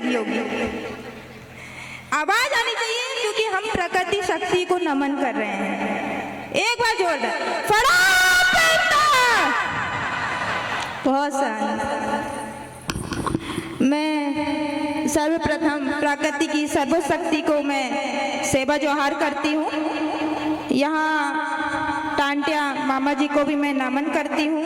लगी होगी। आवाज आनी चाहिए क्योंकि हम प्रकृति शक्ति को नमन कर रहे हैं। एक बार जोरदार बहुत सारा। मैं सर्वप्रथम प्रकृति की सर्वशक्ति को मैं सेवा जोहार करती हूँ। यहाँ टांटिया मामा जी को भी मैं नमन करती हूँ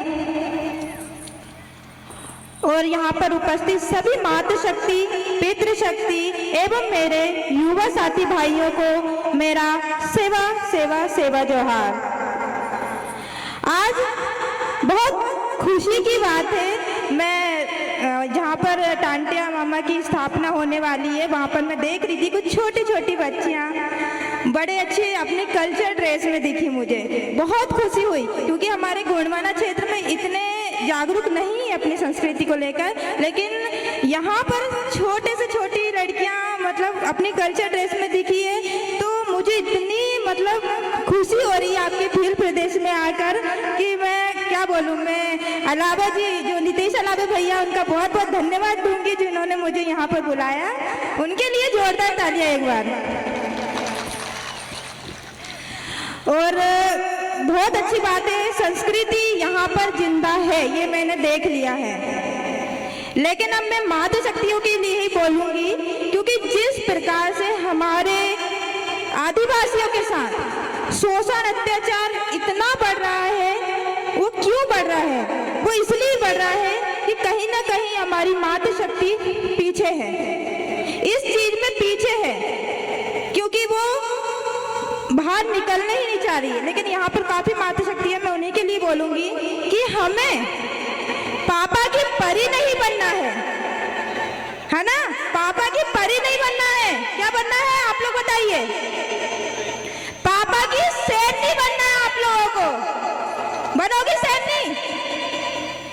और यहाँ पर उपस्थित सभी मातृशक्ति, पितृशक्ति एवं मेरे युवा साथी भाइयों को मेरा सेवा सेवा सेवा जोहार। आज बहुत खुशी की बात है, मैं जहाँ पर टांटिया मामा की स्थापना होने वाली है वहाँ पर मैं देख रही थी कुछ छोटी छोटी बच्चियाँ बड़े अच्छे अपने कल्चर ड्रेस में दिखी। मुझे बहुत खुशी हुई क्योंकि हमारे गोंडवाना क्षेत्र में इतने जागरूक नहीं है अपनी संस्कृति को लेकर, लेकिन यहाँ पर छोटे से छोटी लड़कियाँ मतलब अपनी कल्चर ड्रेस में दिखी है तो मुझे इतनी मतलब खुशी हो रही है आपके भील प्रदेश में आकर कि मैं क्या बोलूँ। मैं अलावा जी जो नीतीश अलावा भैया उनका बहुत बहुत धन्यवाद दूंगी जिन्होंने मुझे यहाँ पर बुलाया, उनके लिए जोरदार तालियां एक बार। और बहुत अच्छी बात है, संस्कृति यहाँ पर जिंदा है ये मैंने देख लिया है। लेकिन अब मैं मातृशक्तियों के लिए ही बोलूंगी क्योंकि जिस प्रकार से हमारे आदिवासियों के साथ शोषण अत्याचार इतना बढ़ रहा है, वो क्यों बढ़ रहा है? वो इसलिए बढ़ रहा है कि कहीं ना कहीं हमारी मातृशक्ति पीछे है, इस चीज में पीछे है क्योंकि वो बाहर निकलने ही नहीं चाह रही है। लेकिन यहाँ पर काफी मातृशक्ति है, मैं उन्हीं के लिए बोलूंगी कि हमें पापा की परी नहीं बनना है ना? पापा की परी नहीं बनना है। क्या बनना है आप लोग बताइए? पापा की सैनी बनना है आप लोगों को। बनोगी सैनी?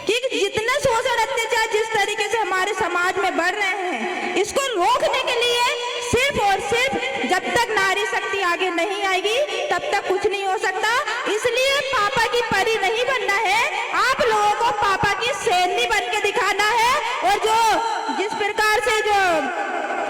कि जितना शोषण अत्याचार जिस तरीके से हमारे समाज में बढ़ रहे हैं, इसको रोकने के लिए सिर्फ और सिर्फ जब तक नारी शक्ति आगे नहीं आएगी तब तक कुछ नहीं हो सकता। इसलिए पापा की परी नहीं बनना है, आप लोगों को पापा की सैनी बन के दिखाना है। और जो जिस प्रकार से जो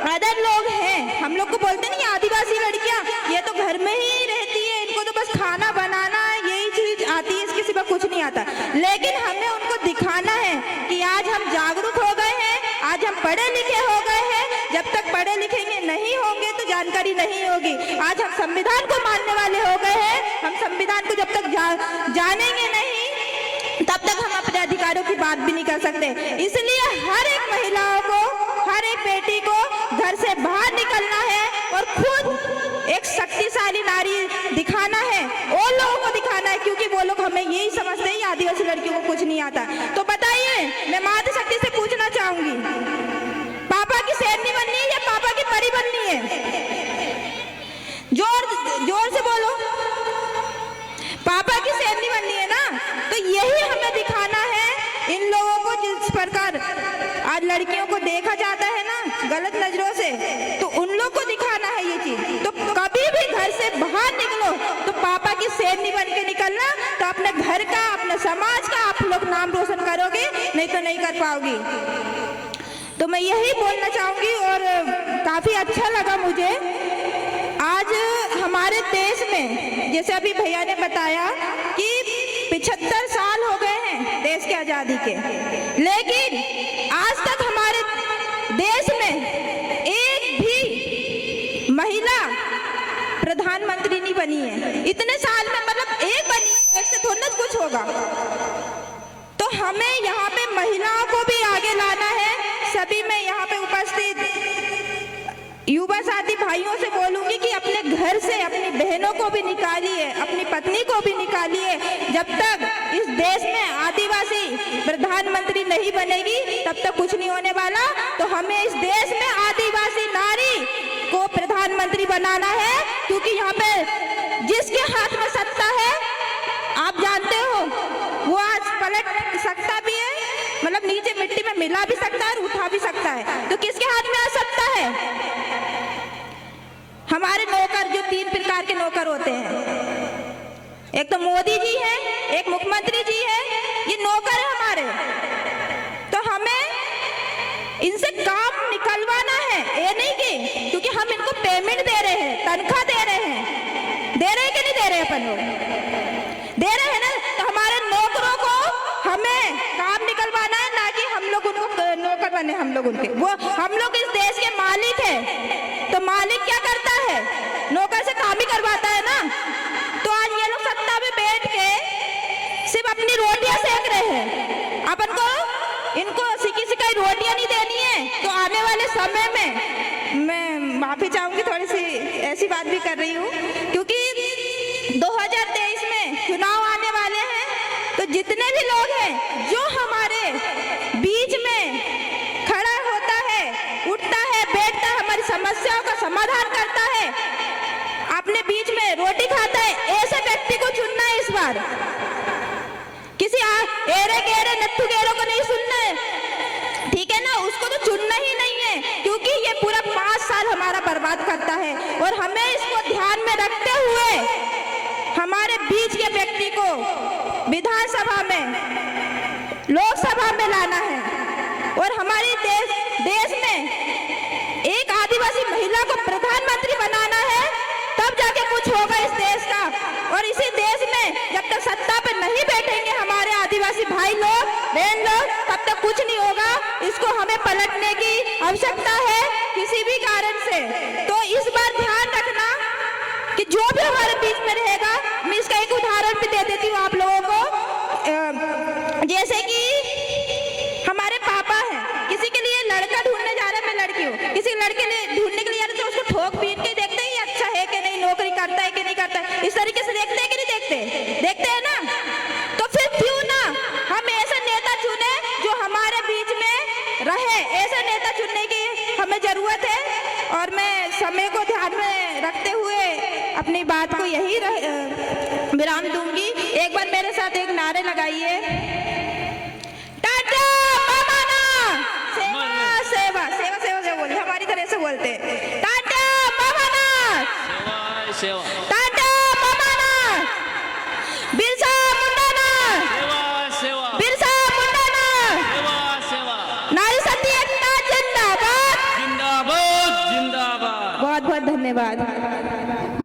अदर लोग हैं, हम लोग को बोलते नहीं आदिवासी लड़कियां, ये तो घर में ही रहती है, इनको तो बस खाना बनाना यही चीज आती है, इसके सिवा कुछ नहीं आता। लेकिन हमें उनको दिखाना है कि आज हम जागरूक हो गए हैं, आज हम पढ़े लिखे हो गए हैं। जब तक पढ़े लिखेंगे नहीं होंगे तो जानकारी नहीं होगी। आज हम संविधान को मानने वाले हो गए हैं, हम संविधान को जब तक जानेंगे नहीं तब तक हम अपने अधिकारों की बात भी नहीं कर सकते। इसलिए हर एक महिलाओं को, हर एक बेटी को घर से बाहर निकलना है और खुद एक शक्तिशाली नारी दिखाना है, और लोगों को दिखाना है क्योंकि वो लोग हमें यही समझते हैं आदिवासी लड़कियों को कुछ नहीं आता। तो बताइए, मैं मातृशक्ति से पूछना चाहूंगी, पापा की सैनी बननी है या पापा की परी बननी है? जोर से बोलो। पापा की सैनी बननी है ना? तो यही हमें दिखाना है इन लोगों को। जिस प्रकार आज लड़कियों को देखा जाता है ना गलत नजरों से, तो उन लोग को दिखाना है ये चीज। तो कभी भी घर से बाहर निकलो तो पापा की सैनी बन के निकलना, तो अपने घर का, अपने समाज का आप लोग नाम रोशन करोगे, नहीं तो नहीं कर पाओगी। तो मैं यही बोलना चाहूंगी। और काफी अच्छा लगा मुझे आज हमारे देश में, जैसे अभी भैया ने बताया कि 75 साल हो गए हैं देश के आजादी के, लेकिन आज तक हमारे देश में एक भी महिला प्रधानमंत्री नहीं बनी है। इतने साल में मतलब एक बनी है, एक से थोड़ा कुछ होगा। तो हमें यहाँ पे महिलाओं को भी आगे लाना है। सभी मैं यहाँ पे उपस्थित युवा साथी भाइयों से बोलूंगी कि अपने घर से अपनी बहनों को भी निकालिए, अपनी पत्नी को भी निकालिए। जब तक इस देश में आदिवासी प्रधानमंत्री नहीं बनेगी तब तक कुछ नहीं होने वाला। तो हमें इस देश में आदिवासी नारी को प्रधानमंत्री बनाना है, क्योंकि यहाँ पे जिसके हाथ में सत्ता है आप जानते हो, वो आज पलट सकता भी है, मतलब नीचे मिट्टी में मिला भी सकता है और उठा भी सकता है। तो किसके हाथ में आ सकता है? हमारे नौकर, जो 3 प्रकार के नौकर होते हैं, एक तो मोदी जी है, एक मुख्यमंत्री जी है, ये नौकर है हमारे। तो हमें इनसे काम निकलवाना बने हम लोग उनके। वो हम लोग इस देश के मालिक है, तो मालिक क्या करता है, नौकर से काम ही करवाता है ना। तो आज ये लोग सत्ता में बैठ के सिर्फ अपनी रोटियां सेक रहे हैं, अपन को इनको सिकी सिकाई रोटियां नहीं देनी है। तो आने वाले समय में मैं माफी चाहूंगी, थोड़ी सी ऐसी बात भी कर रही हूँ, क्योंकि 2023 में चुनाव आने वाले हैं। तो जितने भी लोग हैं जो हमारे बीच में खड़ा होता है, उठता है, बैठता है, हमारी समस्याओं का समाधान करता है, अपने बीच में रोटी खाता है, ऐसे व्यक्ति को चुनना है इस बार। किसी एरे गेरे नत्थु गेरों को नहीं सुनना है, ठीक है ना, उसको तो चुनना ही नहीं है, क्योंकि ये पूरा 5 साल हमारा बर्बाद करता है। और हमें इसको ध्यान में रखते हुए हमारे बीच के व्यक्ति को विधानसभा में, लोकसभा में लाना है। और हमारी देश में एक आदिवासी महिला को प्रधानमंत्री बनाना है, तब जाके कुछ होगा इस देश का। और इसी देश में जब तक सत्ता पे नहीं बैठेंगे हमारे आदिवासी भाई लोग, बहन लोग, तब तक कुछ नहीं होगा। इसको हमें पलटने की आवश्यकता है किसी भी कारण से। तो इस बार ध्यान रखना कि जो भी हमारे बीच में रहेगा, मैं इसका एक उदाहरण भी दे देती हूँ आप लोगों को। जैसे कि हमारे पापा हैं, किसी के लिए लड़का ढूंढने जा रहे हैं, मैं लड़की हूँ, किसी लड़के लिए ढूंढने के लिए जा रहे, तो उसको ठोक पीट के देखते हैं अच्छा है कि नहीं, नौकरी करता है कि नहीं करता है, इस तरीके से देखते हैं कि नहीं देखते, देखते हैं ना। तो फिर क्यों ना हम ऐसे नेता चुने जो हमारे बीच में रहे, ऐसे नेता चुनने की हमें जरूरत है। और मैं समय को ध्यान में रखते हुए अपनी बात को यही विराम दूंगी। एक बार मेरे साथ एक नारे लगाइए, टाटा मामाना, सेवा सेवा सेवा सेवा सेवा बोलिए, हमारी तरह से बोलते हैं, टाटा मामाना, सेवा सेवा।